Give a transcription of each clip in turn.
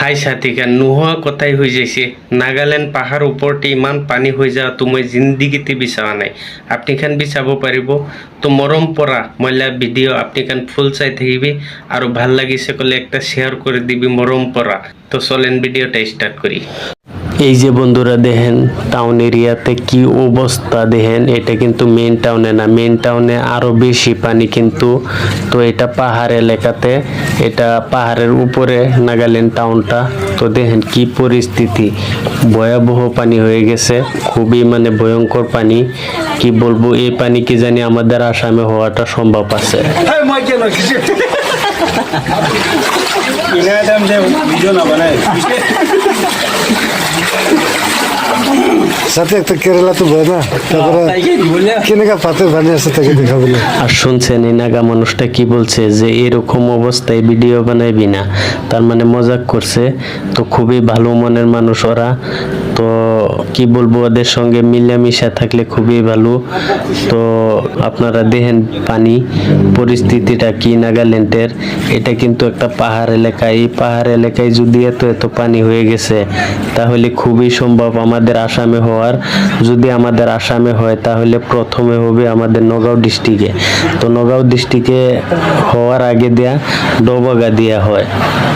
High সাথীকা নোহোৱা কথাই হৈ যাইছে নাগালেণ্ড পাহাৰ ওপৰতে ইমান পানী হৈ যোৱাটো মই জিন্দিগিতে বিচৰা নাই আপুনি খান বিচাব পাৰিব তো মৰম পৰা মইলা ভিডিঅ' আপুনি খান ফুল চাই থাকিবি আৰু ভাল লাগিছে কলে একটা শেয়ার করে দিবি মরম পরা তো চলেন ভিডিওটা স্টার্ট করি। এই যে বন্ধুরা দেখেন টাউন এরিয়াতে কি অবস্থা দেখেন, এটা কিন্তু মেইন টাউনে না, মেইন টাউনে আরো বেশি পানি কিন্তু। তো এটা পাহাড় এলাকাতে, এটা পাহাড়ের উপরে নাগাল্যান্ড টাউনটা। তো দেখেন কি পরিস্থিতি, ভয়াবহ পানি হয়ে গেছে, খুবই মানে ভয়ঙ্কর পানি। কি বলবো, এই পানি কি জানি আমাদের আসামে হওয়াটা সম্ভব আছে। সাথে একটা কেরালা তো ভয় না, তারপরে কেনেকা পাতের পানি আছে তাকে দেখাবো। আর শুনছেন এই নাগা মানুষটা কি বলছে যে এরকম অবস্থায় ভিডিও বানাইবি না, তার মানে মজাক করছে। তো খুবই ভালো মনের মানুষ ওরা, তো কি বলবো ওদের সঙ্গে মিলামিশা থাকলে খুবই ভালো। তো আপনারা দেখেন পানি পরিস্থিতিটা কি নাগাল্যান্ডের। এটা কিন্তু একটা পাহাড় এলাকা, এই পাহাড় এলাকায় যদি এত পানি হয়ে গেছে তাহলে খুবই সম্ভব আমাদের আসামে হওয়ার। যদি আমাদের আসামে হয় তাহলে প্রথমে হবে আমাদের নগাঁও ডিস্ট্রিক্টে। তো নগাঁও ডিস্ট্রিক্টে হওয়ার আগে দেয়া ডোবাগা দিয়া হয়।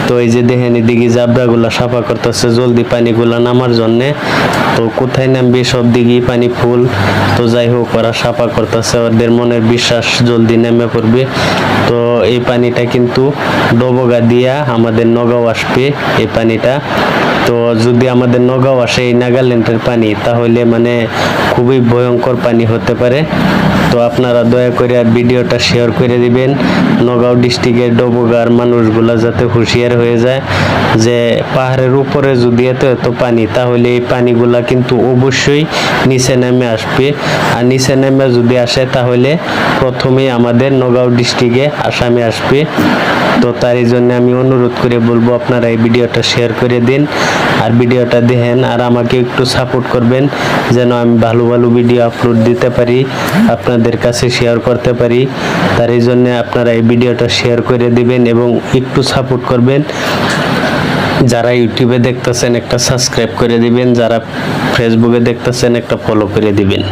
তো এই যে দেখেন এদিকে জাবড়াগুলা সাফা করতেছে জলদি পানিগুলা নামার জন্যে। তো কোথায় নামবে সব দিকে পানি ফুল। তো যাই হোক ওরা সাফা করতেছে, ওদের মনের বিশ্বাস জলদি নেমে পড়বে। তো এই পানিটা কিন্তু ডোবগা দিয়া আমাদের নগাঁও আসবে এই পানিটা। তো যদি আমাদের নগাঁও আসে এই নাগাল্যান্ডের পানি তাহলে মানে খুবই ভয়ঙ্কর পানি হতে পারে। তো আপনারা দয়া করে ভিডিওটা শেয়ার করে দিবেন, নগাঁও ডিস্ট্রিক্টের ডোবগার মানুষগুলা যাতে হুঁশিয়ার হয়ে যায় যে পাহাড়ের উপরে যদি এত পানি তাহলে এই পানিগুলা কিন্তু অবশ্যই নিচে নেমে আসবে। আর নিচে নেমে যদি আসে তাহলে প্রথমেই আমাদের নগাঁও ডিস্ট্রিক্টে আসামে আসবে। তো তার জন্য আমি অনুরোধ করে বলবো আপনারা এই ভিডিওটা শেয়ার করে দিন আর ভিডিওটা দেখেন আর আমাকে একটু সাপোর্ট করবেন যেন আমি ভালো ভালো ভিডিও আপলোড দিতে পারি, আপনাদের কাছে শেয়ার করতে পারি। তার জন্য আপনারা এই ভিডিওটা শেয়ার করে দিবেন এবং একটু সাপোর্ট করবেন। যারা ইউটিউবে দেখতেছেন একটা সাবস্ক্রাইব করে দিবেন, যারা ফেসবুকে দেখতেছেন একটা ফলো করে দিবেন।